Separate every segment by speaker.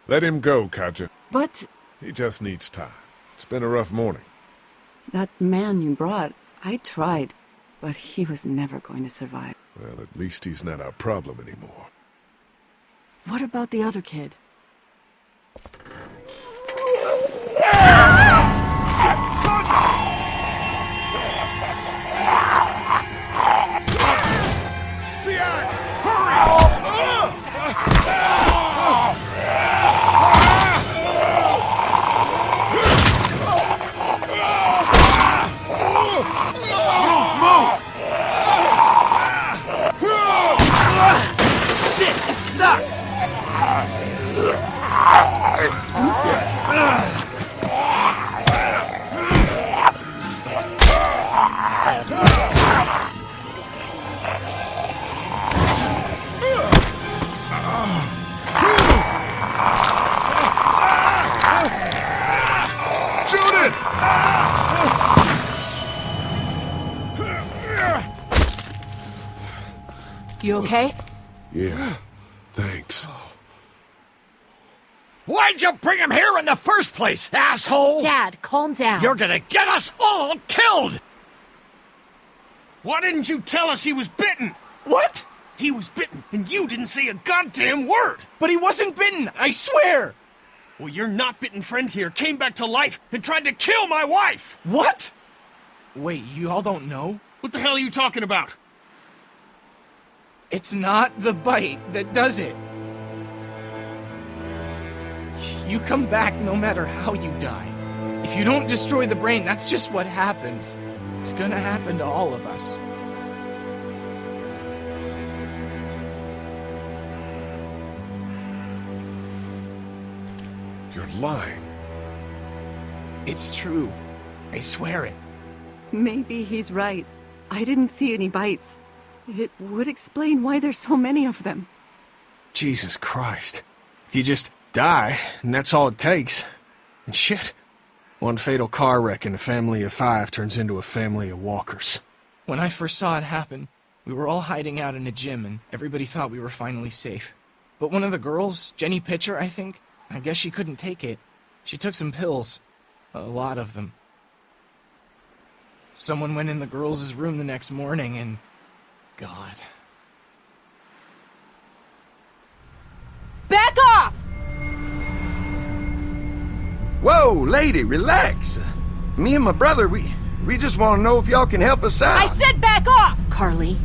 Speaker 1: Let him go, Katja.
Speaker 2: But...
Speaker 1: He just needs time. It's been a rough morning.
Speaker 2: that man you brought, I tried, but he was never going to survive.
Speaker 1: Well, at least he's not our problem anymore.
Speaker 2: What about the other kid?
Speaker 3: You okay?
Speaker 1: Yeah, thanks.
Speaker 4: Why'd you bring him here in the first place, asshole?
Speaker 3: Dad, calm down.
Speaker 4: You're gonna get us all killed! Why didn't you tell us he was bitten?
Speaker 5: What?
Speaker 4: He was bitten, and you didn't say a goddamn word!
Speaker 5: But he wasn't bitten, I swear!
Speaker 4: Well, your not-bitten friend here came back to life and tried to kill my wife!
Speaker 5: What? Wait, you all don't know?
Speaker 4: What the hell are you talking about?
Speaker 5: It's not the bite that does it. You come back no matter how you die. If you don't destroy the brain, that's just what happens. It's gonna happen to all of us.
Speaker 1: You're lying.
Speaker 5: It's true. I swear it.
Speaker 2: Maybe he's right. I didn't see any bites. It would explain why there's so many of them.
Speaker 6: Jesus Christ. If you just die, and that's all it takes. And shit. One fatal car wreck and a family of 5 turns into a family of walkers.
Speaker 5: When I first saw it happen, we were all hiding out in a gym and everybody thought we were finally safe. But one of the girls, Jenny Pitcher, I think, I guess she couldn't take it. She took some pills. A lot of them. Someone went in the girls' room the next morning and... God.
Speaker 3: Back off!
Speaker 7: Whoa, lady, relax. Me and my brother, we just want to know if y'all can help us out.
Speaker 3: I said back off! Carly.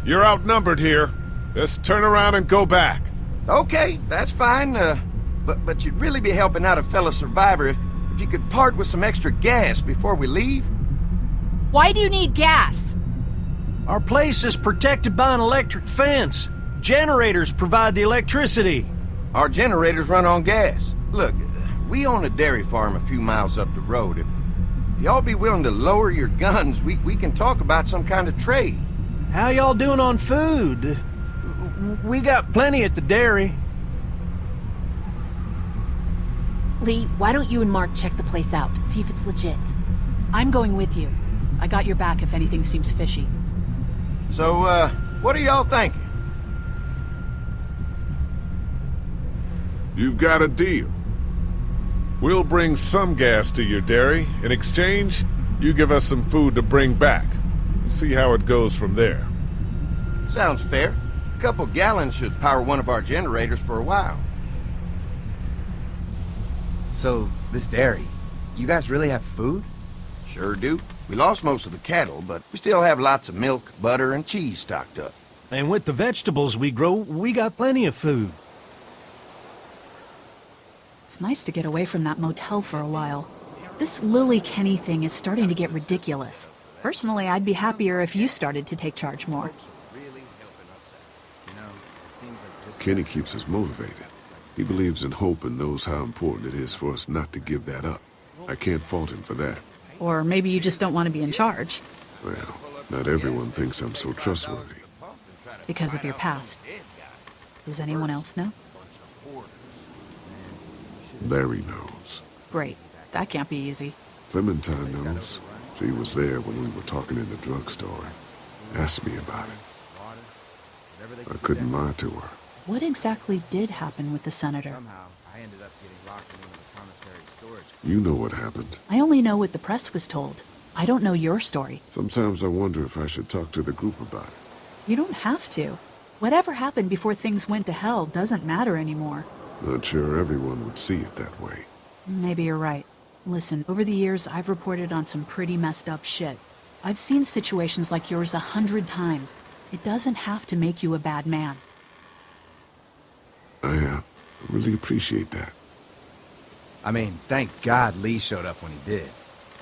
Speaker 1: You're outnumbered here. Just turn around and go back.
Speaker 7: Okay, that's fine. But you'd really be helping out a fellow survivor if you could part with some extra gas before we leave.
Speaker 3: Why do you need gas?
Speaker 8: Our place is protected by an electric fence. Generators provide the electricity.
Speaker 7: Our generators run on gas. Look, we own a dairy farm a few miles up the road. If y'all be willing to lower your guns, we can talk about some kind of trade.
Speaker 8: How y'all doing on food? We got plenty at the dairy.
Speaker 3: Lee, why don't you and Mark check the place out, see if it's legit? I'm going with you. I got your back if anything seems fishy.
Speaker 7: So, what are y'all thinking?
Speaker 1: You've got a deal. We'll bring some gas to your dairy. In exchange, you give us some food to bring back. We'll see how it goes from there.
Speaker 7: Sounds fair. A couple gallons should power one of our generators for a while.
Speaker 9: So, this dairy, you guys really have food?
Speaker 7: Sure do. We lost most of the cattle, but we still have lots of milk, butter, and cheese stocked up.
Speaker 8: And with the vegetables we grow, we got plenty of food.
Speaker 3: It's nice to get away from that motel for a while. This Lily Kenny thing is starting to get ridiculous. Personally, I'd be happier if you started to take charge more.
Speaker 1: Kenny keeps us motivated. He believes in hope and knows how important it is for us not to give that up. I can't fault him for that.
Speaker 3: Or maybe you just don't want to be in charge.
Speaker 1: Well, not everyone thinks I'm so trustworthy.
Speaker 3: Because of your past. Does anyone else know?
Speaker 1: Larry knows.
Speaker 3: Great. That can't be easy.
Speaker 1: Clementine knows. She was there when we were talking in the drugstore. Asked me about it. I couldn't lie to her.
Speaker 3: What exactly did happen with the senator?
Speaker 9: Somehow, I ended up getting locked in one of the commissary storage.
Speaker 1: You know what happened.
Speaker 3: I only know what the press was told. I don't know your story.
Speaker 1: Sometimes I wonder if I should talk to the group about it.
Speaker 3: You don't have to. Whatever happened before things went to hell doesn't matter anymore.
Speaker 1: Not sure everyone would see it that way.
Speaker 3: Maybe you're right. Listen, over the years, I've reported on some pretty messed up shit. I've seen situations like yours 100 times. It doesn't have to make you a bad man.
Speaker 1: I really appreciate that.
Speaker 9: I mean, thank God Lee showed up when he did.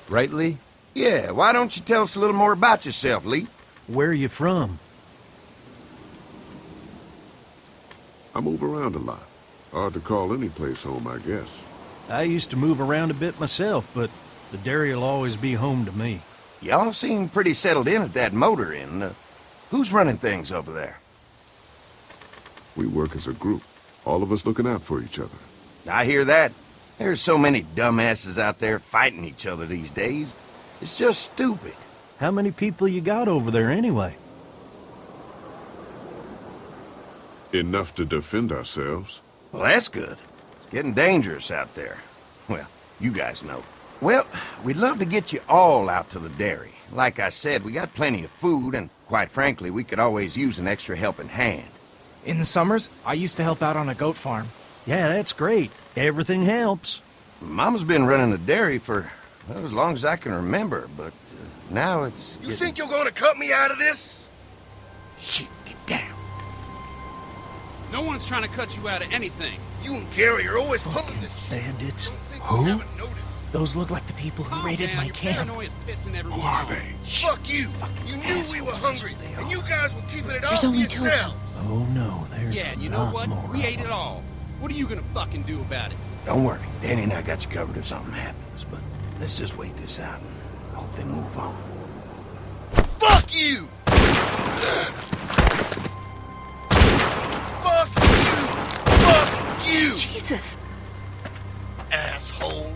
Speaker 9: Right, Lee?
Speaker 7: Yeah, why don't you tell us a little more about yourself, Lee?
Speaker 8: Where are you from?
Speaker 1: I move around a lot. Hard to call any place home, I guess.
Speaker 8: I used to move around a bit myself, but the dairy will always be home to me.
Speaker 7: Y'all seem pretty settled in at that motor inn. Who's running things over there?
Speaker 1: We work as a group. All of us looking out for each other.
Speaker 7: I hear that. There's so many dumbasses out there fighting each other these days. It's just stupid.
Speaker 8: How many people you got over there anyway?
Speaker 1: Enough to defend ourselves.
Speaker 7: Well, that's good. It's getting dangerous out there. Well, you guys know. Well, we'd love to get you all out to the dairy. Like I said, we got plenty of food, and quite frankly, we could always use an extra helping hand.
Speaker 5: In the summers, I used to help out on a goat farm.
Speaker 8: Yeah, that's great. Everything helps.
Speaker 7: Mama's been running a dairy for well, as long as I can remember, but now it's
Speaker 4: You think you're gonna cut me out of this?
Speaker 7: Shit, get down.
Speaker 10: No one's trying to cut you out of anything.
Speaker 4: You and Gary are always pulling this shit.
Speaker 8: Bandits.
Speaker 7: Who?
Speaker 5: Those look like the people who raided my
Speaker 10: your
Speaker 5: camp.
Speaker 10: paranoia's pissing everyone
Speaker 1: Who are
Speaker 10: off.
Speaker 1: they?
Speaker 4: Fuck you! You knew we were hungry, and you guys were keeping it all
Speaker 3: There's
Speaker 4: for
Speaker 3: only 2 of them.
Speaker 4: yourselves.
Speaker 8: Oh no, there's
Speaker 10: Yeah, and you
Speaker 8: a
Speaker 10: know
Speaker 8: lot
Speaker 10: what?
Speaker 8: more
Speaker 10: We
Speaker 8: of
Speaker 10: ate it
Speaker 8: them.
Speaker 10: all. What are you gonna fucking do about it?
Speaker 7: Don't worry, Danny and I got you covered if something happens, but let's just wait this out and hope they move on.
Speaker 4: Fuck you! Fuck you! Fuck you!
Speaker 3: Jesus!
Speaker 4: Asshole!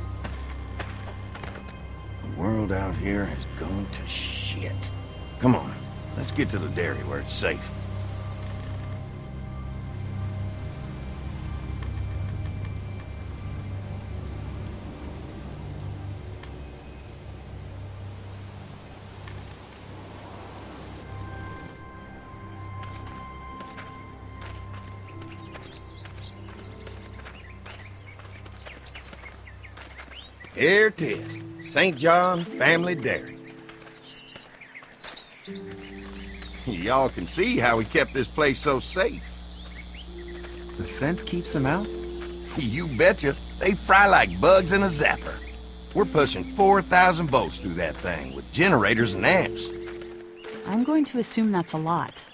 Speaker 7: The world out here has gone to shit. Come on, let's get to the dairy where it's safe. Here it is, St. John Family Dairy. Y'all can see how we kept this place so safe.
Speaker 9: The fence keeps them out?
Speaker 7: You betcha. They fry like bugs in a zapper. We're pushing 4,000 volts through that thing with generators and amps.
Speaker 3: I'm going to assume that's a lot.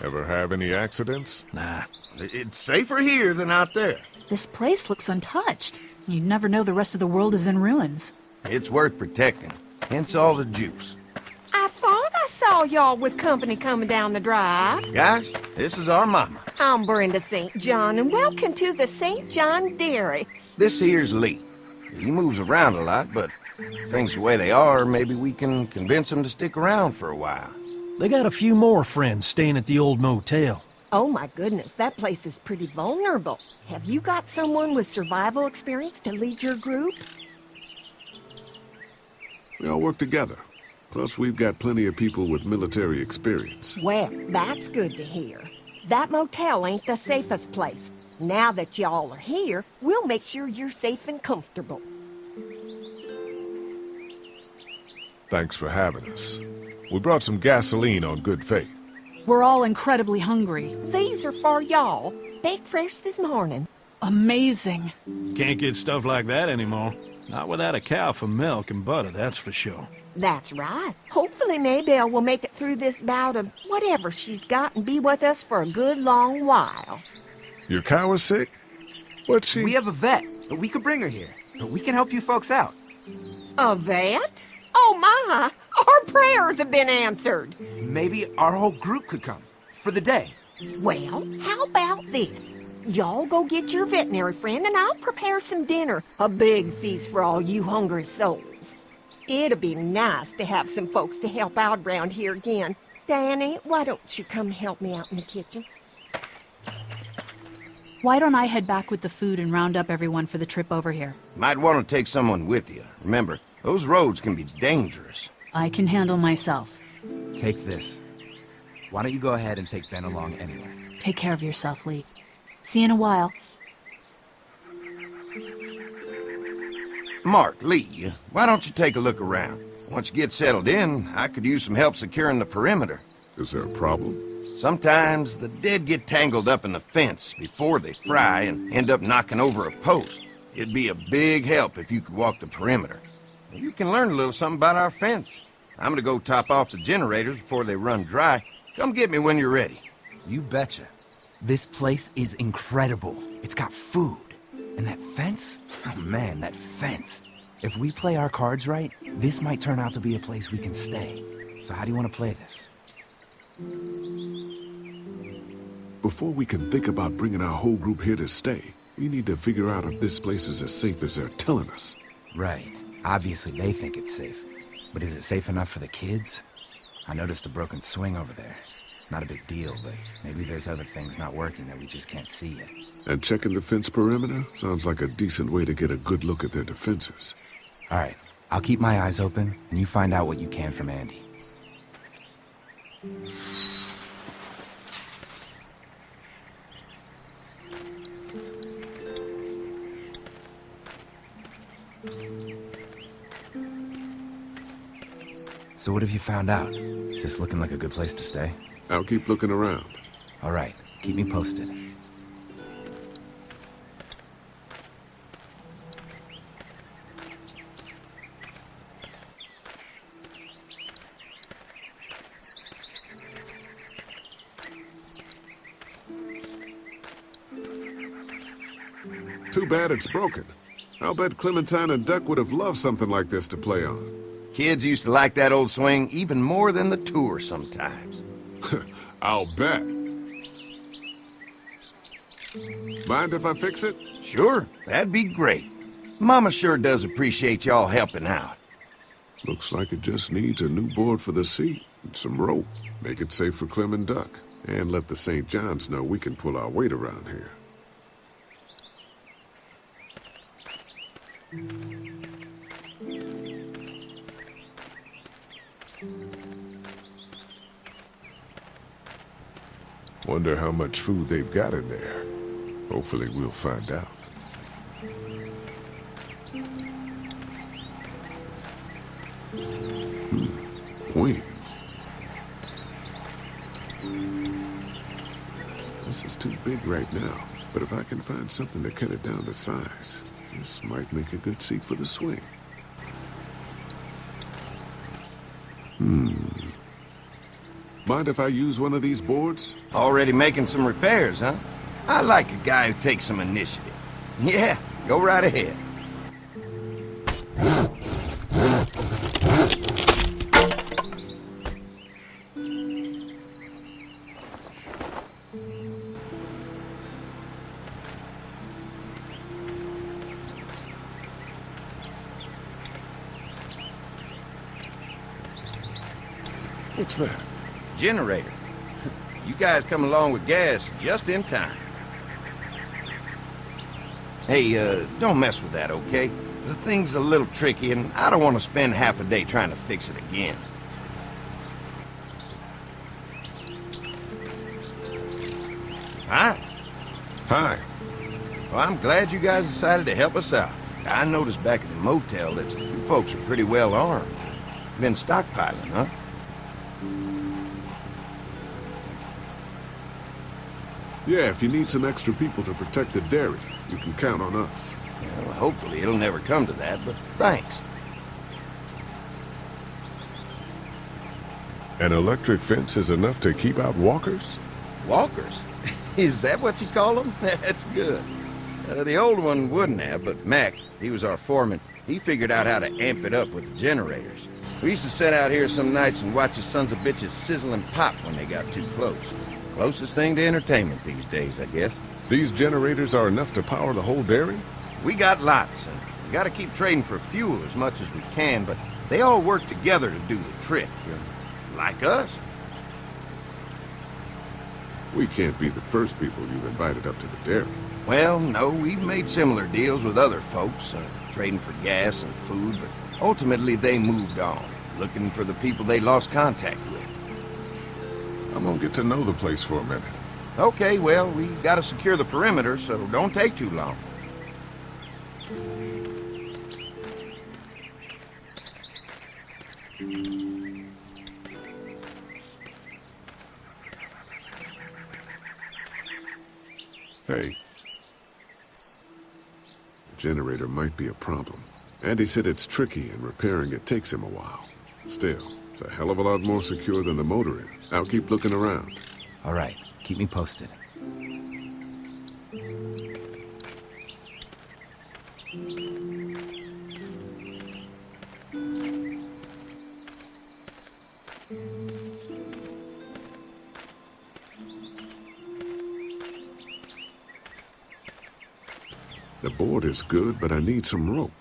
Speaker 1: Ever have any accidents?
Speaker 8: Nah.
Speaker 7: It's safer here than out there.
Speaker 3: This place looks untouched. You'd never know the rest of the world is in ruins.
Speaker 7: It's worth protecting, hence all the juice.
Speaker 11: I thought I saw y'all with company coming down the drive.
Speaker 7: Guys, this is our mama.
Speaker 11: I'm Brenda St. John, and welcome to the St. John Dairy.
Speaker 7: This here's Lee. He moves around a lot, but things the way they are, maybe we can convince him to stick around for a while.
Speaker 8: They got a few more friends staying at the old motel.
Speaker 11: Oh my goodness, that place is pretty vulnerable. Have you got someone with survival experience to lead your group?
Speaker 1: We all work together. Plus, we've got plenty of people with military experience.
Speaker 11: Well, that's good to hear. That motel ain't the safest place. Now that y'all are here, we'll make sure you're safe and comfortable.
Speaker 1: Thanks for having us. We brought some gasoline on good faith.
Speaker 3: We're all incredibly hungry.
Speaker 11: These are for y'all. Baked fresh this morning.
Speaker 3: Amazing.
Speaker 8: Can't get stuff like that anymore. Not without a cow for milk and butter, that's for sure.
Speaker 11: That's right. Hopefully Maybelle will make it through this bout of whatever she's got and be with us for a good long while.
Speaker 1: Your cow is sick? What's she?
Speaker 9: We have a vet. We could bring her here. But we can help you folks out.
Speaker 11: A vet? Oh my! Our prayers have been answered.
Speaker 9: Maybe our whole group could come. For the day.
Speaker 11: Well, how about this? Y'all go get your veterinary friend and I'll prepare some dinner. A big feast for all you hungry souls. It'd be nice to have some folks to help out around here again. Danny, why don't you come help me out in the kitchen?
Speaker 3: Why don't I head back with the food and round up everyone for the trip over here?
Speaker 7: Might want to take someone with you. Remember, those roads can be dangerous.
Speaker 3: I can handle myself.
Speaker 9: Take this. Why don't you go ahead and take Ben along anyway?
Speaker 3: Take care of yourself, Lee. See you in a while.
Speaker 7: Mark, Lee, why don't you take a look around? Once you get settled in, I could use some help securing the perimeter.
Speaker 1: Is there a problem?
Speaker 7: Sometimes the dead get tangled up in the fence before they fry and end up knocking over a post. It'd be a big help if you could walk the perimeter. You can learn a little something about our fence. I'm gonna go top off the generators before they run dry. Come get me when you're ready.
Speaker 9: You betcha. This place is incredible. It's got food. And that fence? Oh man, that fence. If we play our cards right, this might turn out to be a place we can stay. So how do you want to play this?
Speaker 1: Before we can think about bringing our whole group here to stay, we need to figure out if this place is as safe as they're telling us.
Speaker 9: Right. Obviously they think it's safe. But is it safe enough for the kids? I noticed a broken swing over there. Not a big deal, but maybe there's other things not working that we just can't see yet.
Speaker 1: And checking the fence perimeter sounds like a decent way to get a good look at their defenses.
Speaker 9: All right, I'll keep my eyes open, and you find out what you can from Andy. So what have you found out? Is this looking like a good place to stay?
Speaker 1: I'll keep looking around.
Speaker 9: All right, keep me posted.
Speaker 1: Too bad it's broken. I'll bet Clementine and Duck would have loved something like this to play on.
Speaker 7: Kids used to like that old swing even more than the tour sometimes.
Speaker 1: I'll bet. Mind if I fix it?
Speaker 7: Sure, that'd be great. Mama sure does appreciate y'all helping out.
Speaker 1: Looks like it just needs a new board for the seat and some rope. Make it safe for Clem and Duck. And let the St. John's know we can pull our weight around here. Wonder how much food they've got in there. Hopefully we'll find out. Wait. This is too big right now, but if I can find something to cut it down to size, this might make a good seat for the swing. Mind if I use one of these boards?
Speaker 7: Already making some repairs, huh? I like a guy who takes some initiative. Yeah, go right ahead.
Speaker 1: What's that?
Speaker 7: Generator. You guys come along with gas just in time. Hey, don't mess with that, okay? The thing's a little tricky, and I don't want to spend half a day trying to fix it again. Hi.
Speaker 1: Hi.
Speaker 7: Well, I'm glad you guys decided to help us out. I noticed back at the motel that you folks are pretty well armed. Been stockpiling, huh?
Speaker 1: Yeah, if you need some extra people to protect the dairy, you can count on us.
Speaker 7: Well, hopefully it'll never come to that, but thanks.
Speaker 1: An electric fence is enough to keep out walkers?
Speaker 7: Walkers? Is that what you call them? That's good. The old one wouldn't have, but Mac, he was our foreman, he figured out how to amp it up with the generators. We used to sit out here some nights and watch the sons of bitches sizzle and pop when they got too close. Closest thing to entertainment these days, I guess.
Speaker 1: These generators are enough to power the whole dairy?
Speaker 7: We got lots, and we gotta keep trading for fuel as much as we can, but They all work together to do the trick, like us.
Speaker 1: We can't be the first people you've invited up to the dairy.
Speaker 7: Well, no, we've made similar deals with other folks, trading for gas and food, but ultimately they moved on, looking for the people they lost contact with.
Speaker 1: I'm gonna get to know the place for a minute.
Speaker 7: Okay, well, we gotta secure the perimeter, so don't take too long.
Speaker 1: Hey. The generator might be a problem. Andy said it's tricky and repairing it takes him a while. Still, it's a hell of a lot more secure than the motor is. I'll keep looking around.
Speaker 9: All right, keep me posted.
Speaker 1: The board is good, but I need some rope.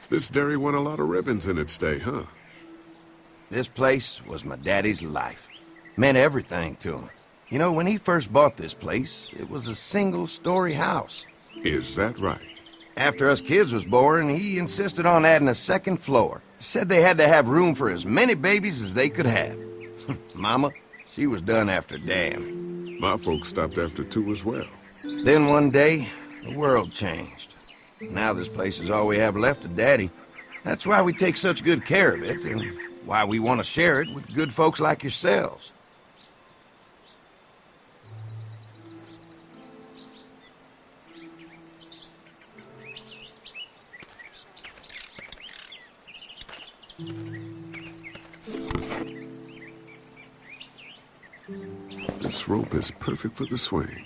Speaker 1: This dairy won a lot of ribbons in its day, huh?
Speaker 7: This place was my daddy's life. Meant everything to him. You know, when he first bought this place, it was a single-story house.
Speaker 1: Is that right?
Speaker 7: After us kids was born, he insisted on adding a second floor. Said they had to have room for as many babies as they could have. Mama, she was done after Dan.
Speaker 1: My folks stopped after 2 as well.
Speaker 7: Then one day, the world changed. Now this place is all we have left of Daddy. That's why we take such good care of it, and why we want to share it with good folks like yourselves.
Speaker 1: This rope is perfect for the swing.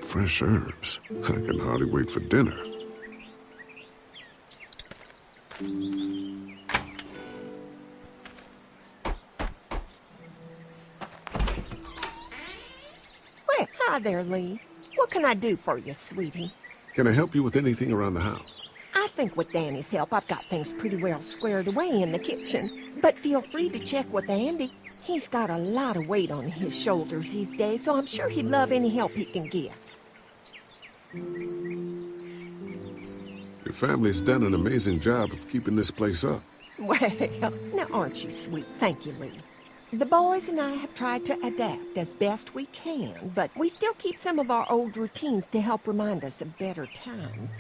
Speaker 1: Fresh herbs. I can hardly wait for dinner.
Speaker 11: Well, hi there, Lee. What can I do for you, sweetie?
Speaker 1: Can I help you with anything around the house?
Speaker 11: I think with Danny's help, I've got things pretty well squared away in the kitchen. But feel free to check with Andy. He's got a lot of weight on his shoulders these days, so I'm sure he'd love any help he can get.
Speaker 1: Your family's done an amazing job of keeping this place up.
Speaker 11: Well, now aren't you sweet? Thank you, Lee. The boys and I have tried to adapt as best we can, but we still keep some of our old routines to help remind us of better times.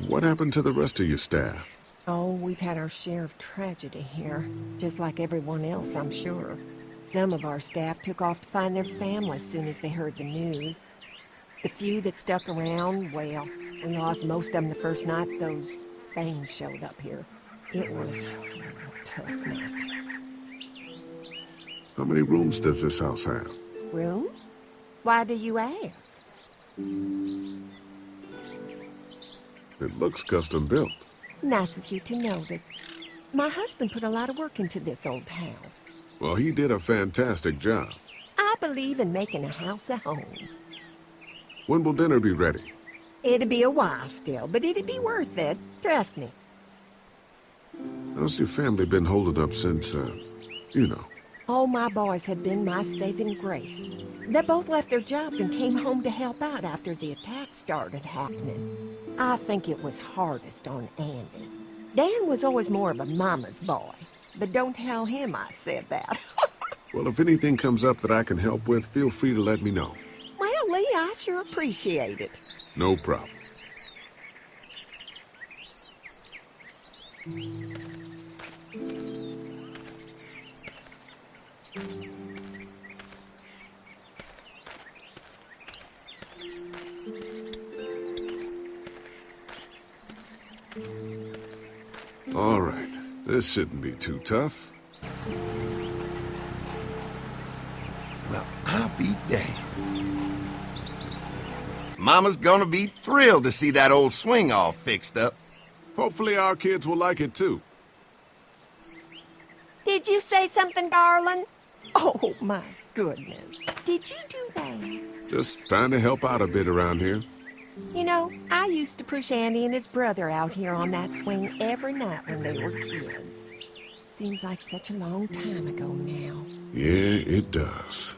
Speaker 1: What happened to the rest of your staff?
Speaker 11: Oh, we've had our share of tragedy here, just like everyone else, I'm sure. Some of our staff took off to find their families as soon as they heard the news. The few that stuck around, well, we lost most of them the first night those things showed up here. It was a tough night.
Speaker 1: How many rooms does this house have?
Speaker 11: Rooms? Why do you ask?
Speaker 1: It looks custom built.
Speaker 11: Nice of you to notice. My husband put a lot of work into this old house.
Speaker 1: Well, he did a fantastic job.
Speaker 11: I believe in making a house a home.
Speaker 1: When will dinner be ready?
Speaker 11: It'll be a while still, but it'll be worth it. Trust me.
Speaker 1: How's your family been holding up since, you know?
Speaker 11: All my boys have been my saving grace. They both left their jobs and came home to help out after the attack started happening. I think it was hardest on Andy. Dan was always more of a mama's boy, but don't tell him I said that.
Speaker 1: Well, if anything comes up that I can help with, feel free to let me know.
Speaker 11: Well, Lee, I sure appreciate it.
Speaker 1: No problem. All right, this shouldn't be too tough.
Speaker 7: Well, I'll be damned. Mama's gonna be thrilled to see that old swing all fixed up.
Speaker 1: Hopefully our kids will like it too.
Speaker 11: Did you say something, darling? Oh, my goodness. Did you do that?
Speaker 1: Just trying to help out a bit around here.
Speaker 11: You know, I used to push Andy and his brother out here on that swing every night when they were kids. Seems like such a long time ago now.
Speaker 1: Yeah, it does.